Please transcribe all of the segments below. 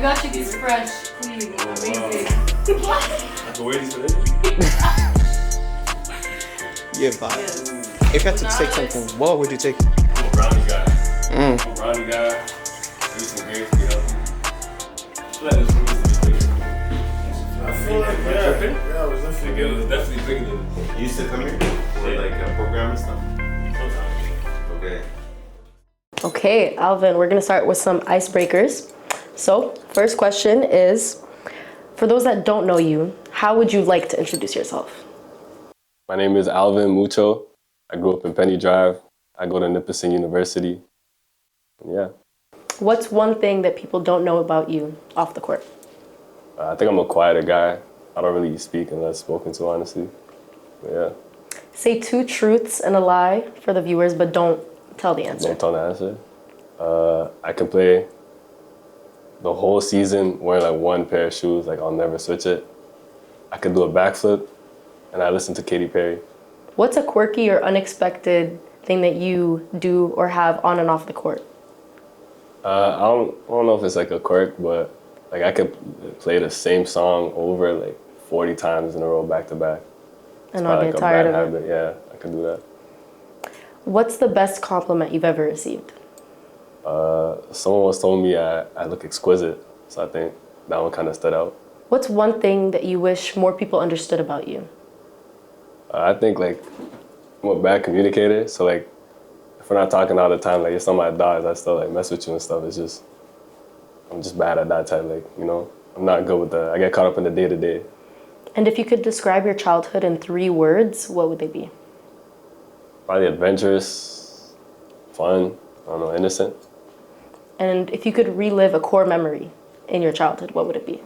got you these fresh, clean, amazing. I can wait for this. Yeah, but if you had to take something, what would you take? I'm a brownie guy. I'm a brownie guy. Maybe some grapes to be healthy. I feel like this food is bigger. I feel like, yeah, it was Like, it was definitely bigger than this. You used to come here for like program and stuff? Sometimes. Okay. Okay, Alvin, we're gonna start with some icebreakers. So, first question is, for those that don't know you, how would you like to introduce yourself? My name is Alvin Mucyo. I grew up in Penny Drive. I go to Nipissing University. Yeah. What's one thing that people don't know about you off the court? I think I'm a quieter guy. I don't really speak unless spoken to, honestly. But yeah. Say 2 truths and a lie for the viewers, but don't tell the answer. Don't tell the answer. I can play the whole season wearing like one pair of shoes. Like I'll never switch it. I can do a backflip, and I listen to Katy Perry. What's a quirky or unexpected thing that you do or have on and off the court? I don't know if it's like a quirk, but like I could play the same song over like 40 times in a row back to back. And not get tired of it. Yeah, I can do that. What's the best compliment you've ever received? Someone once told me I look exquisite, so I think that one kind of stood out. What's one thing that you wish more people understood about you? I think like I'm a bad communicator, so like if we're not talking all the time, like if somebody dies, I still like mess with you and stuff. It's just I'm just bad at that type, like, you know, I'm not good with that. I get caught up in the day-to-day. And if you could describe your childhood in 3 words, what would they be? Probably adventurous, fun, I don't know, innocent. And if you could relive a core memory in your childhood, what would it be?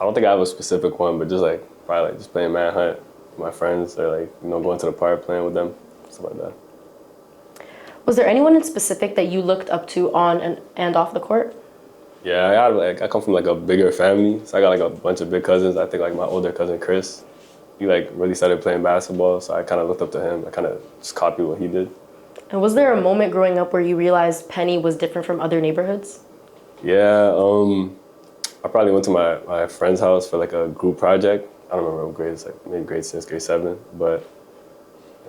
I don't think I have a specific one, but just like probably like just playing manhunt with my friends, or like, you know, going to the park, playing with them, stuff like that. Was there anyone in specific that you looked up to on and off the court? Yeah, I come from like a bigger family, so I got like a bunch of big cousins. I think like my older cousin Chris, he like really started playing basketball, so I kind of looked up to him. I kind of just copied what he did. And was there a moment growing up where you realized Penny was different from other neighborhoods? Yeah, I probably went to my friend's house for like a group project. I don't remember what grades, like maybe grade 6, grade 7, but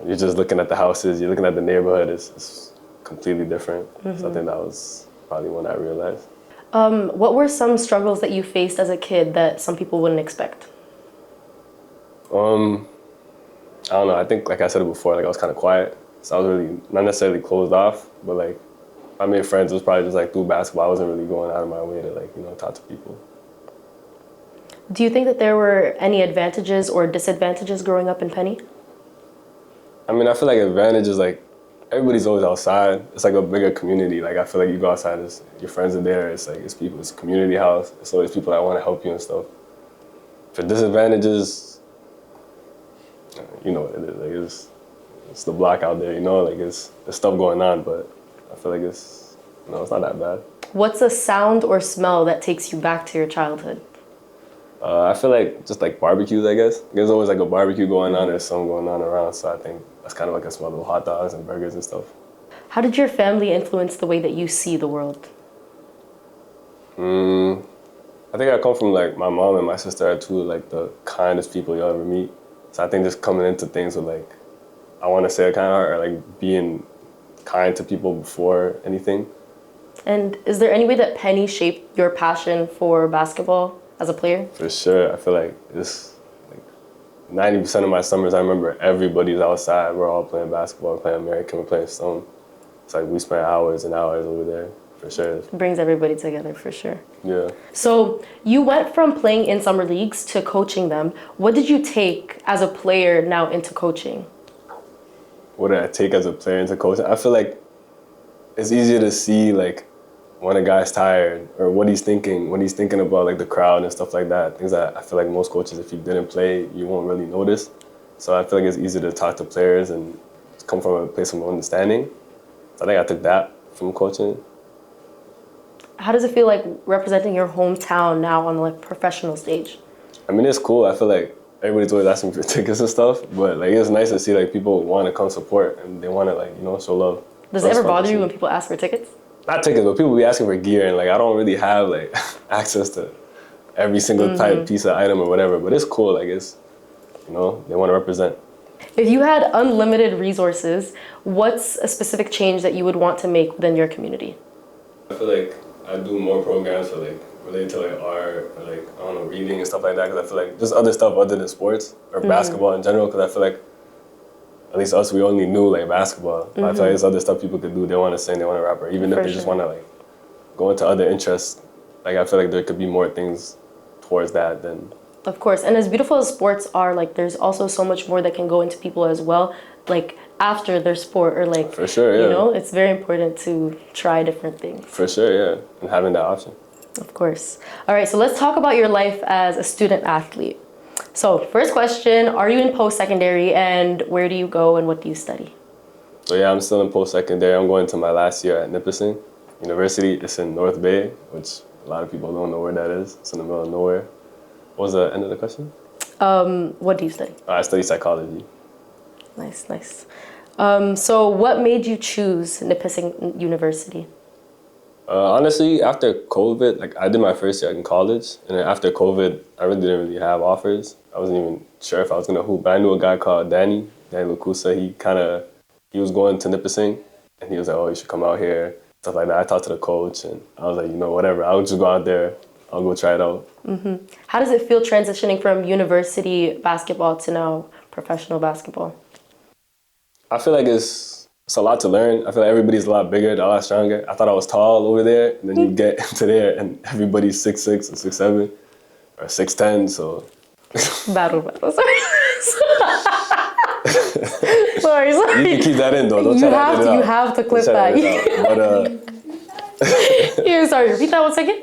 you're just looking at the houses, you're looking at the neighborhood, it's completely different. Mm-hmm. So I think that was probably when I realized. What were some struggles that you faced as a kid that some people wouldn't expect? I don't know, I think like I said it before, like I was kind of quiet. So I was really not necessarily closed off, but like I made friends. It was probably just like through basketball. I wasn't really going out of my way to like, you know, talk to people. Do you think that there were any advantages or disadvantages growing up in Penny? I mean, I feel like advantage is like everybody's always outside. It's like a bigger community. Like I feel like you go outside, your friends are there. It's like it's people. It's a community house. It's always people that want to help you and stuff. For disadvantages, you know what it is. Like it's the block out there. You know, like there's stuff going on, but I feel like it's not that bad. What's a sound or smell that takes you back to your childhood? I feel like just like barbecues, I guess. There's always like a barbecue going on, there's something going on around, so I think that's kind of like a smell of hot dogs and burgers and stuff. How did your family influence the way that you see the world? I think I come from like my mom and my sister are two like the kindest people you'll ever meet. So I think just coming into things with like, I want to say it kind of hard, or like being kind to people before anything. And is there any way that Penny shaped your passion for basketball as a player? For sure. I feel like it's like 90% of my summers, I remember everybody's outside. We're all playing basketball, we're playing American, we're playing Stone. It's like we spent hours and hours over there, for sure. It brings everybody together, for sure. Yeah. So you went from playing in summer leagues to coaching them. What did you take as a player now into coaching? What did I take as a player into coaching? I feel like it's easier to see like when a guy's tired or what he's thinking about like the crowd and stuff like that. Things that I feel like most coaches, if you didn't play, you won't really notice. So I feel like it's easier to talk to players and come from a place of understanding. So I think I took that from coaching. How does it feel like representing your hometown now on the like professional stage? I mean, it's cool. I feel like everybody's always asking for tickets and stuff, but like it's nice to see like people want to come support and they want to like, you know, show love. Does it ever bother you when people ask for tickets? not tickets, but people be asking for gear, and like I don't really have like access to every single type piece of item or whatever. But it's cool. Like it's, you know, they want to represent. If you had unlimited resources, what's a specific change that you would want to make within your community? I feel like I do more programs for like related to like art or like I don't know, reading and stuff like that. Because I feel like just other stuff other than sports or basketball in general. Because I feel like at least us, we only knew like basketball. But I feel like there's other stuff people could do. They want to sing, they want to rap, or even if they just want to like go into other interests. Like I feel like there could be more things towards that than. Of course, and as beautiful as sports are, like there's also so much more that can go into people as well. Like after their sport or like, for sure, yeah. You know, it's very important to try different things. For sure, yeah, and having that option. Of course. All right, so let's talk about your life as a student athlete. So first question, are you in post-secondary and where do you go and what do you study? So yeah, I'm still in post-secondary. I'm going to my last year at Nipissing University. It's in North Bay, which a lot of people don't know where that is. It's in the middle of nowhere. What was the end of the question? What do you study? I study psychology. Nice, nice. So what made you choose Nipissing University? Honestly, after COVID, like I did my first year in college, and then after COVID, I really didn't really have offers. I wasn't even sure if I was gonna hoop, but I knew a guy called Danny Lucusa. He was going to Nipissing, and he was like, "Oh, you should come out here," stuff like that. I talked to the coach, and I was like, you know, whatever. I'll just go out there. I'll go try it out. How does it feel transitioning from university basketball to now professional basketball? I feel like it's a lot to learn. I feel like everybody's a lot bigger, a lot stronger. I thought I was tall over there, and then you get to there, and everybody's 6'6" and 6'7", or 6'10", so. Battle. Sorry. You can keep that in, though. Don't try to edit it out. You have to clip that. But, Yeah, sorry, repeat that 1 second.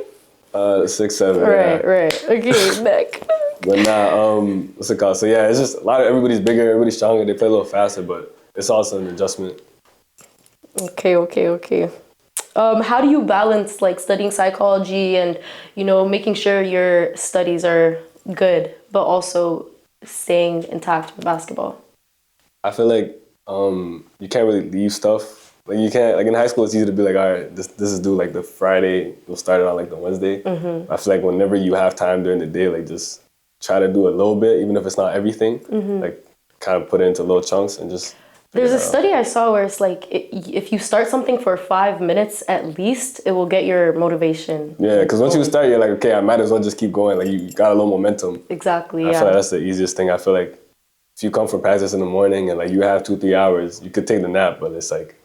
6'7". Right. Okay, neck. But nah, what's it called? So yeah, it's just everybody's bigger, everybody's stronger, they play a little faster, but it's also an adjustment. Okay. How do you balance like studying psychology and, you know, making sure your studies are good, but also staying intact with basketball? I feel like you can't really leave stuff. Like you can't, like in high school, it's easy to be like, all right, this is due like the Friday, you'll start it on like the Wednesday. I feel like whenever you have time during the day, like just try to do a little bit, even if it's not everything, like kind of put it into little chunks and just. There's a study I saw where it's like, if you start something for 5 minutes at least, it will get your motivation. Yeah, because once you start, you're like, okay, I might as well just keep going. Like you got a little momentum. Exactly, I feel like that's the easiest thing. I feel like if you come from practice in the morning and like you have 2-3 hours, you could take the nap, but it's like,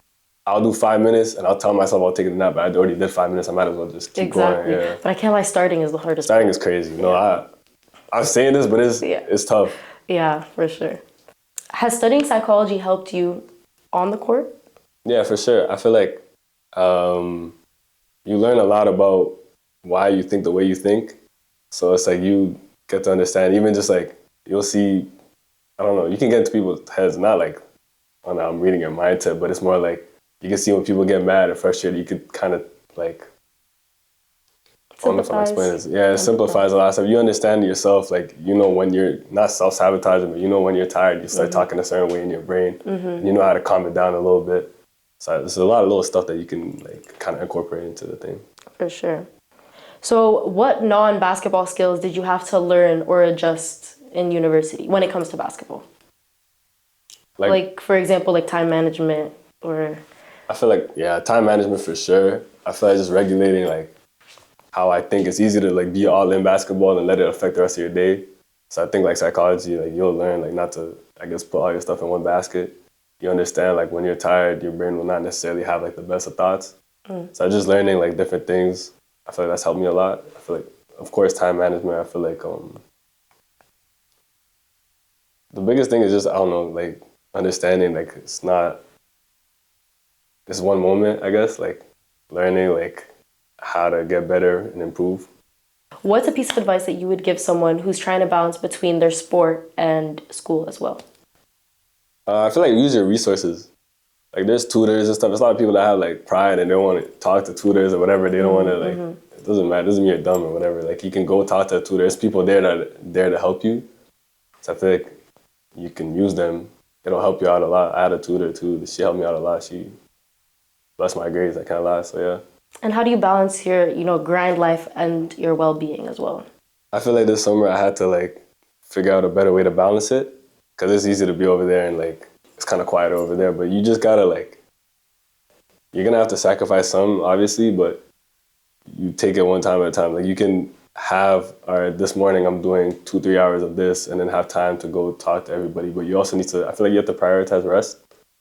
I'll do 5 minutes and I'll tell myself I'll take a nap, but I already did 5 minutes. I might as well just keep going. Yeah. But I can't lie, starting is the hardest. Starting is crazy. You know, I'm saying this, but it's tough. Yeah, for sure. Has studying psychology helped you on the court? Yeah, for sure. I feel like you learn a lot about why you think the way you think. So it's like you get to understand, even just like you'll see, I don't know, you can get into people's heads, not like, oh no, I'm reading your mindset, but it's more like, you can see when people get mad or frustrated, you could kind of like, I don't know if I'm explaining this. Yeah, it simplifies a lot of stuff. You understand yourself, like, you know when you're not self-sabotaging, but you know when you're tired, you start talking a certain way in your brain, and you know how to calm it down a little bit. So there's a lot of little stuff that you can like kind of incorporate into the thing. For sure. So what non-basketball skills did you have to learn or adjust in university when it comes to basketball? Like for example, like time management or... I feel like, yeah, time management for sure. I feel like just regulating like how I think. It's easy to like be all in basketball and let it affect the rest of your day. So I think like psychology, like you'll learn like not to, I guess, put all your stuff in one basket. You understand like when you're tired, your brain will not necessarily have like the best of thoughts. So just learning like different things, I feel like that's helped me a lot. I feel like, of course, time management, I feel like the biggest thing is just, I don't know, like understanding like it's not, it's one moment, I guess, like learning like how to get better and improve. What's a piece of advice that you would give someone who's trying to balance between their sport and school as well? I feel like use your resources. Like there's tutors and stuff. There's a lot of people that have like pride and they don't want to talk to tutors or whatever. They don't want to like, it doesn't matter. It doesn't mean you're dumb or whatever. Like you can go talk to a tutor. There's people there to help you. So I feel like you can use them. It'll help you out a lot. I had a tutor too. She helped me out a lot. She bless my grades. I can't lie. So yeah. And how do you balance your, grind life and your well-being as well? I feel like this summer I had to like figure out a better way to balance it, because it's easy to be over there and like it's kind of quieter over there, but you just gotta like, you're gonna have to sacrifice some obviously, but you take it one time at a time. Like you can have, all right, this morning I'm doing 2-3 hours of this and then have time to go talk to everybody, but you also need to, I feel like you have to prioritize rest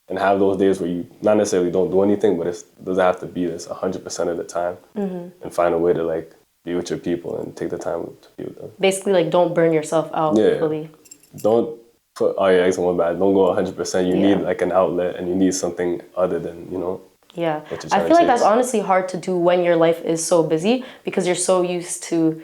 and have those days where you not necessarily don't do anything, but it doesn't have to be this 100% of the time, and find a way to like be with your people and take the time to be with them. Basically, like, don't burn yourself out fully. Don't put all your eggs in one basket. Don't go 100%. You need like an outlet, and you need something other than, Yeah. what you're I trying feel to like that's chase. honestly hard to do when your life is so busy because you're so used to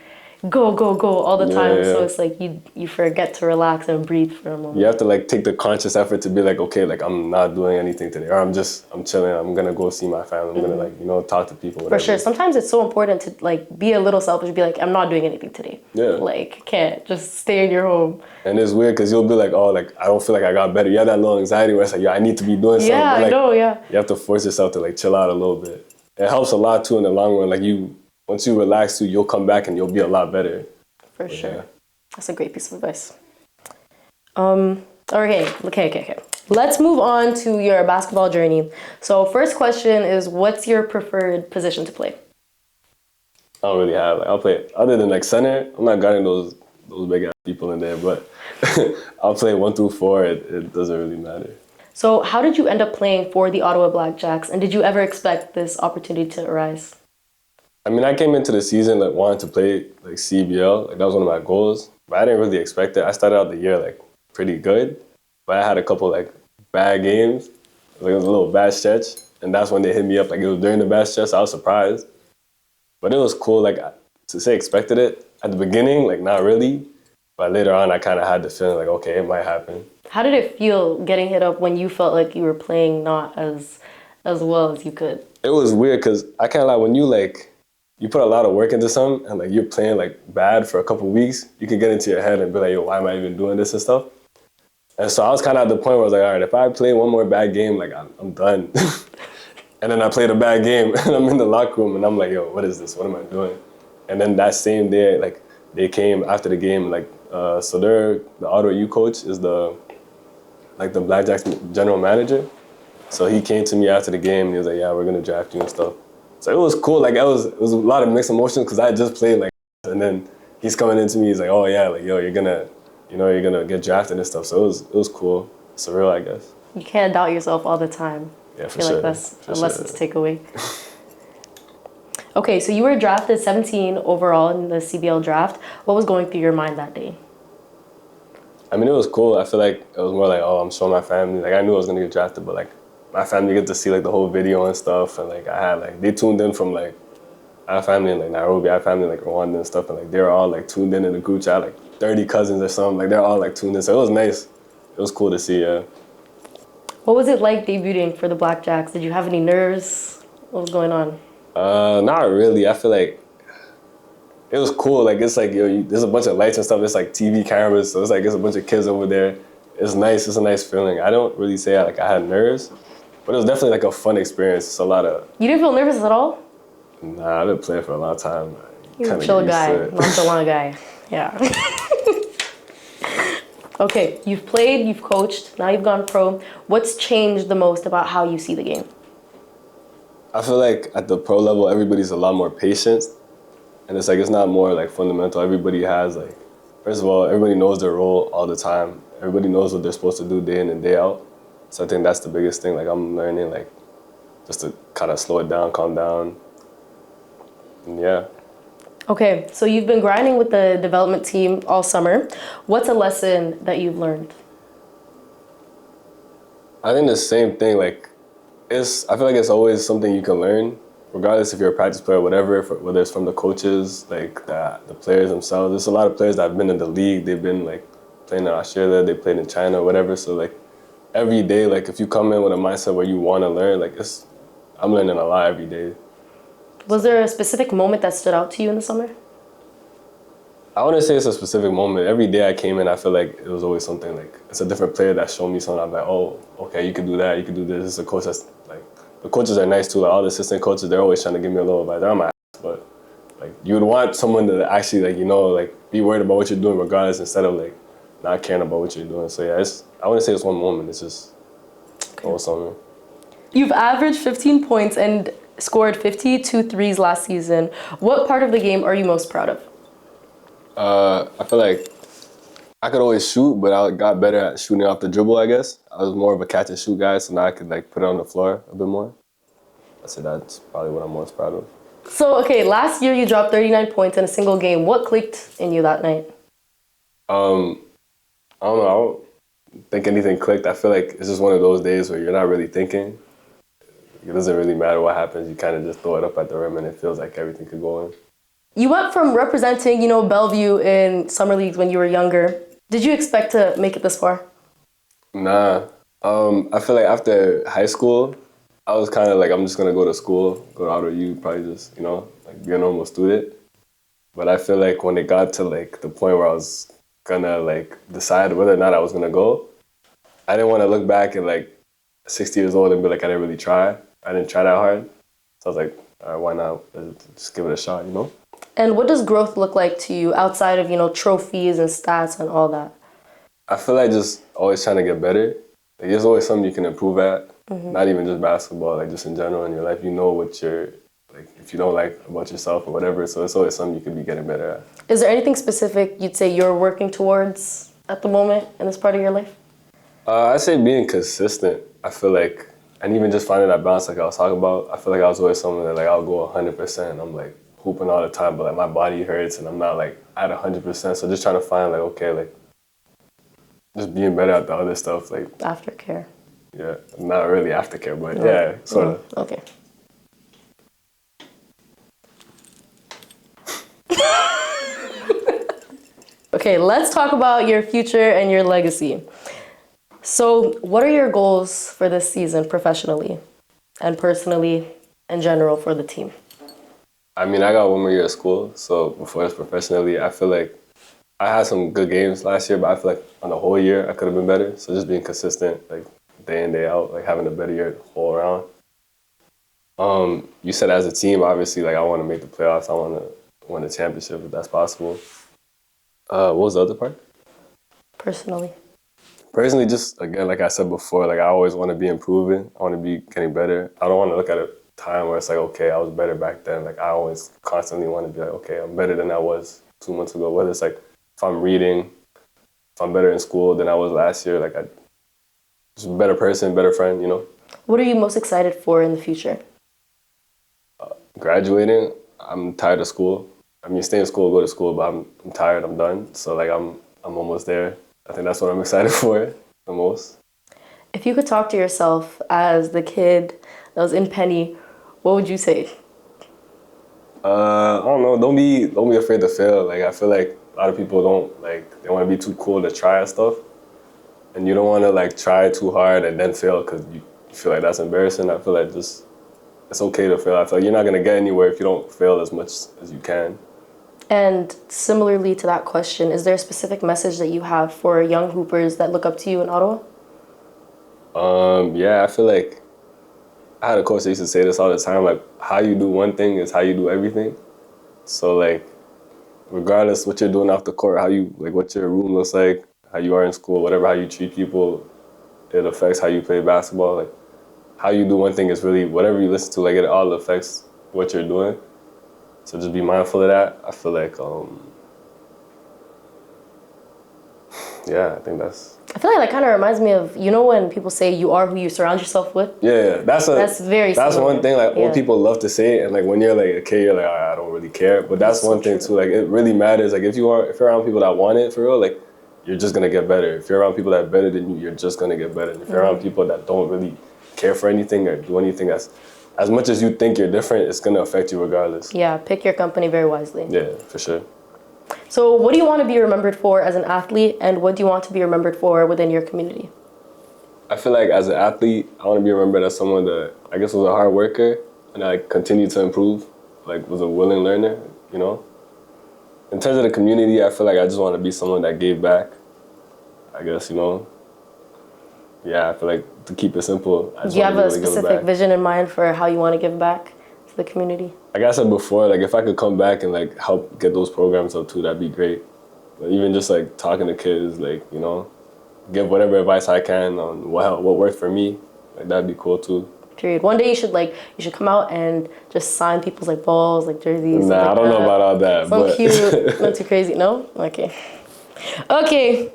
go, go, go all the time. Yeah. So it's like you forget to relax and breathe for a moment. You have to like take the conscious effort to be like, okay, like I'm not doing anything today, or I'm chilling. I'm gonna go see my family. I'm gonna like, talk to people. Whatever. For sure. Sometimes it's so important to like be a little selfish, be like, I'm not doing anything today. Yeah. Like, can't just stay in your home. And it's weird because you'll be like, oh, like I don't feel like I got better. You have that little anxiety where it's like, I need to be doing something. Yeah, But, like, I know, yeah. You have to force yourself to like chill out a little bit. It helps a lot too in the long run. Like once you relax too, you'll come back and you'll be a lot better. For sure. Yeah. That's a great piece of advice. Okay. Let's move on to your basketball journey. So first question is, what's your preferred position to play? I don't really have, like, I'll play, other than like center, I'm not guarding those big ass people in there, but I'll play 1 through 4. It doesn't really matter. So how did you end up playing for the Ottawa Blackjacks, and did you ever expect this opportunity to arise? I mean, I came into the season like wanting to play like CBL, like that was one of my goals, but I didn't really expect it. I started out the year like pretty good, but I had a couple like bad games. Like, it was a little bad stretch, and that's when they hit me up. Like it was during the bad stretch, so I was surprised, but it was cool. Like to say expected it at the beginning, like not really, but later on I kind of had the feeling like, okay, it might happen. How did it feel getting hit up when you felt like you were playing not as well as you could? It was weird because I can't lie, when you put a lot of work into something and like you're playing like bad for a couple of weeks, you can get into your head and be like, yo, why am I even doing this and stuff? And so I was kind of at the point where I was like, all right, if I play one more bad game, like I'm done. And then I played a bad game and I'm in the locker room and I'm like, yo, what is this? What am I doing? And then that same day, like they came after the game, like the Ottawa U coach is the Blackjacks general manager. So he came to me after the game and he was like, yeah, we're gonna draft you and stuff. So it was cool. Like it was a lot of mixed emotions because I had just played like, and then he's coming into me. He's like, oh yeah, like yo, you're gonna get drafted and stuff. So it was cool, surreal, I guess. You can't doubt yourself all the time. Yeah, for I feel sure. like that's a lesson to take away. Okay, so you were drafted 17 overall in the CBL draft. What was going through your mind that day? I mean, it was cool. I feel like it was more like, oh, I'm showing my family. Like I knew I was gonna get drafted, but like my family get to see like the whole video and stuff, and like I had like they tuned in from like I have family in like Nairobi, I have family in like Rwanda and stuff, and like they were all like tuned in the group chat, like 30 cousins or something. Like they're all like tuned in, so it was nice. It was cool to see. Yeah. What was it like debuting for the Blackjacks? Did you have any nerves? What was going on? Not really. I feel like it was cool. Like it's like there's a bunch of lights and stuff. It's like TV cameras, so it's like there's a bunch of kids over there. It's nice. It's a nice feeling. I don't really say I had nerves. But it was definitely like a fun experience. It's a lot of... You didn't feel nervous at all? Nah, I've been playing for a long time. You're a chill guy, nonchalant guy. Yeah. Okay, you've played, you've coached, now you've gone pro. What's changed the most about how you see the game? I feel like at the pro level, everybody's a lot more patient. And it's like, it's not more like fundamental. Everybody has like, first of all, everybody knows their role all the time. Everybody knows what they're supposed to do day in and day out. So I think that's the biggest thing. Like I'm learning like just to kind of slow it down, calm down. And yeah. Okay, so you've been grinding with the development team all summer. What's a lesson that you've learned? I think the same thing. Like I feel like it's always something you can learn, regardless if you're a practice player or whatever, whether it's from the coaches, like the players themselves. There's a lot of players that have been in the league. They've been like playing in Australia, they played in China or whatever. So like every day, like if you come in with a mindset where you want to learn, like I'm learning a lot every day. Was there a specific moment that stood out to you in the summer? I wouldn't say it's a specific moment. Every day I came in, I feel like it was always something like, it's a different player that showed me something. I'm like, oh, okay, you can do that, you can do this. It's a coach that's like the coaches are nice too. Like all the assistant coaches, they're always trying to give me a little advice. They're on my ass, but like you would want someone to actually like like be worried about what you're doing regardless instead of like not caring about what you're doing. So yeah, I wouldn't say it's one moment. It's just always something. You've averaged 15 points and scored 52 threes last season. What part of the game are you most proud of? I feel like I could always shoot, but I got better at shooting off the dribble, I guess. I was more of a catch and shoot guy, so now I could like put it on the floor a bit more. I'd say that's probably what I'm most proud of. So, okay, last year you dropped 39 points in a single game. What clicked in you that night? I don't know. I don't think anything clicked. I feel like it's just one of those days where you're not really thinking. It doesn't really matter what happens. You kind of just throw it up at the rim and it feels like everything could go in. You went from representing, Bellevue in summer leagues when you were younger. Did you expect to make it this far? Nah. I feel like after high school, I was kind of like, I'm just going to go to school, go to Auto U, probably just, like be a normal student. But I feel like when it got to like the point where I was going to like decide whether or not I was going to go, I didn't want to look back at like 60 years old and be like, I didn't really try. I didn't try that hard. So I was like, all right, why not? Let's just give it a shot, And what does growth look like to you outside of, trophies and stats and all that? I feel like just always trying to get better. Like, there's always something you can improve at. Mm-hmm. Not even just basketball, like just in general in your life. You know what you're, like, if you don't like about yourself or whatever. So it's always something you could be getting better at. Is there anything specific you'd say you're working towards at the moment in this part of your life? I'd say being consistent. I feel like, and even just finding that balance like I was talking about, I feel like I was always someone that like I'll go 100% and I'm like hooping all the time, but like my body hurts and I'm not like at 100%. So just trying to find like, okay, like just being better at the other stuff. Like aftercare. Yeah, not really aftercare, but yeah, sort of. Okay. Okay, let's talk about your future and your legacy. So, what are your goals for this season professionally and personally in general for the team? I mean, I got one more year of school, so before this professionally, I feel like I had some good games last year, but I feel like on the whole year, I could have been better. So just being consistent, like day in, day out, like having a better year all around. You said as a team, obviously, like I want to make the playoffs. I want to win the championship if that's possible. What was the other part? Personally, just, again, like I said before, like I always want to be improving. I want to be getting better. I don't want to look at a time where it's like, okay, I was better back then. Like I always constantly want to be like, okay, I'm better than I was 2 months ago. Whether it's like if I'm reading, if I'm better in school than I was last year, like I just a better person, better friend, What are you most excited for in the future? Graduating. I'm tired of school. I mean, stay in school, go to school, but I'm tired. I'm done. So like I'm almost there. I think that's what I'm excited for the most. If you could talk to yourself as the kid that was in Penny, what would you say? I don't know. Don't be afraid to fail. Like I feel like a lot of people they want to be too cool to try stuff, and you don't want to like try too hard and then fail because you feel like that's embarrassing. I feel like just it's okay to fail. I feel like you're not gonna get anywhere if you don't fail as much as you can. And similarly to that question, is there a specific message that you have for young hoopers that look up to you in Ottawa? Yeah, I feel like I had a coach that used to say this all the time, like how you do one thing is how you do everything. So like regardless what you're doing off the court, what your room looks like, how you are in school, whatever, how you treat people, it affects how you play basketball. Like how you do one thing is really whatever you listen to, like it all affects what you're doing. So just be mindful of that. I feel like, yeah, I think that's... I feel like that kind of reminds me of, when people say you are who you surround yourself with? Yeah, that's very That's similar. one thing, like, old people love to say it, and, like, when you're, like, a kid, you're like, I don't really care. But that's one thing, too. Like, it really matters. Like, if you're around people that want it, for real, like, you're just going to get better. If you're around people that are better than you, you're just going to get better. And if you're around people that don't really care for anything or do anything that's... As much as you think you're different, it's going to affect you regardless. Yeah, pick your company very wisely. Yeah, for sure. So what do you want to be remembered for as an athlete, and what do you want to be remembered for within your community? I feel like as an athlete, I want to be remembered as someone that I guess was a hard worker and I continued to improve, like was a willing learner, In terms of the community, I feel like I just want to be someone that gave back, I guess, Yeah, I feel like to keep it simple, I just Do you have wanna a be able to give it specific back. vision in mind for how you want to give back to the community? Like I said before, like if I could come back and like help get those programs up too, that'd be great. But even just like talking to kids, like, you know, give whatever advice I can on what worked for me, like that'd be cool too. Period. One day you should come out and just sign people's like balls, like jerseys. Nah, like I don't know about all that, Some but cute, not too crazy. No? Okay. Okay.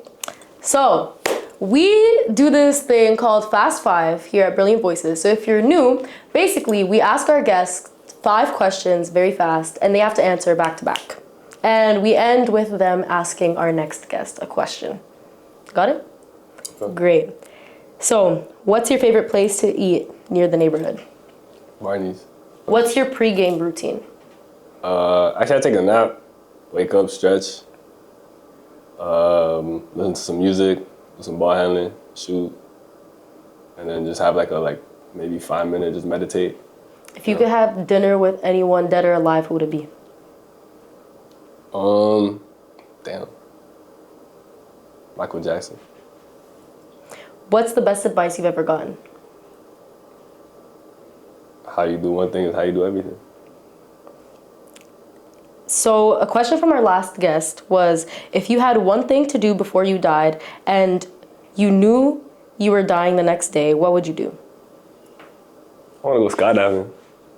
So we do this thing called Fast Five here at Brilliant Voices. So if you're new, basically we ask our guests 5 questions very fast and they have to answer back to back. And we end with them asking our next guest a question. Got it? Okay. Great. So, what's your favorite place to eat near the neighborhood? Barney's. What's your pre-game routine? Actually, I take a nap, wake up, stretch, listen to some music, do some ball handling, shoot, and then just have like maybe 5 minutes, just meditate. If you could have dinner with anyone dead or alive, who would it be? Damn. Michael Jackson. What's the best advice you've ever gotten? How you do one thing is how you do everything. So, a question from our last guest was, if you had one thing to do before you died and you knew you were dying the next day, what would you do? I want to go skydiving.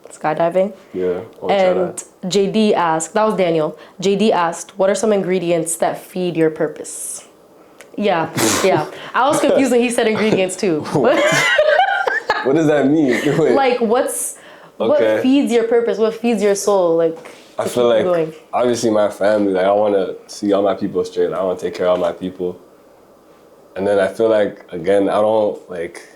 Skydiving? Yeah. And JD asked, that was Daniel. JD asked, what are some ingredients that feed your purpose? Yeah. I was confused when he said ingredients too. What does that mean? Wait. Like, what feeds your purpose? What feeds your soul? Like, I feel like obviously my family. Like I want to see all my people straight. I want to take care of all my people. And then I feel like again, I don't like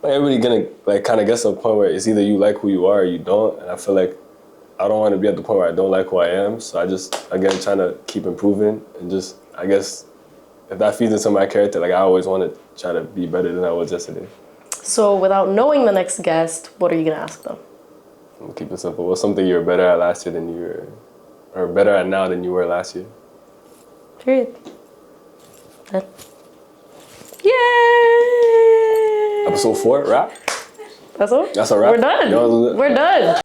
everybody gonna like kind of get to a point where it's either you like who you are or you don't. And I feel like I don't want to be at the point where I don't like who I am. So I just again trying to keep improving and just I guess if that feeds into my character, like I always want to try to be better than I was yesterday. So without knowing the next guest, what are you gonna ask them? I'll keep it simple. What's something you were better at last year than you were, or better at now than you were last year? Period. Done. Yay! Episode 4, wrap? That's all? That's a wrap? We're done. Y'all- We're done.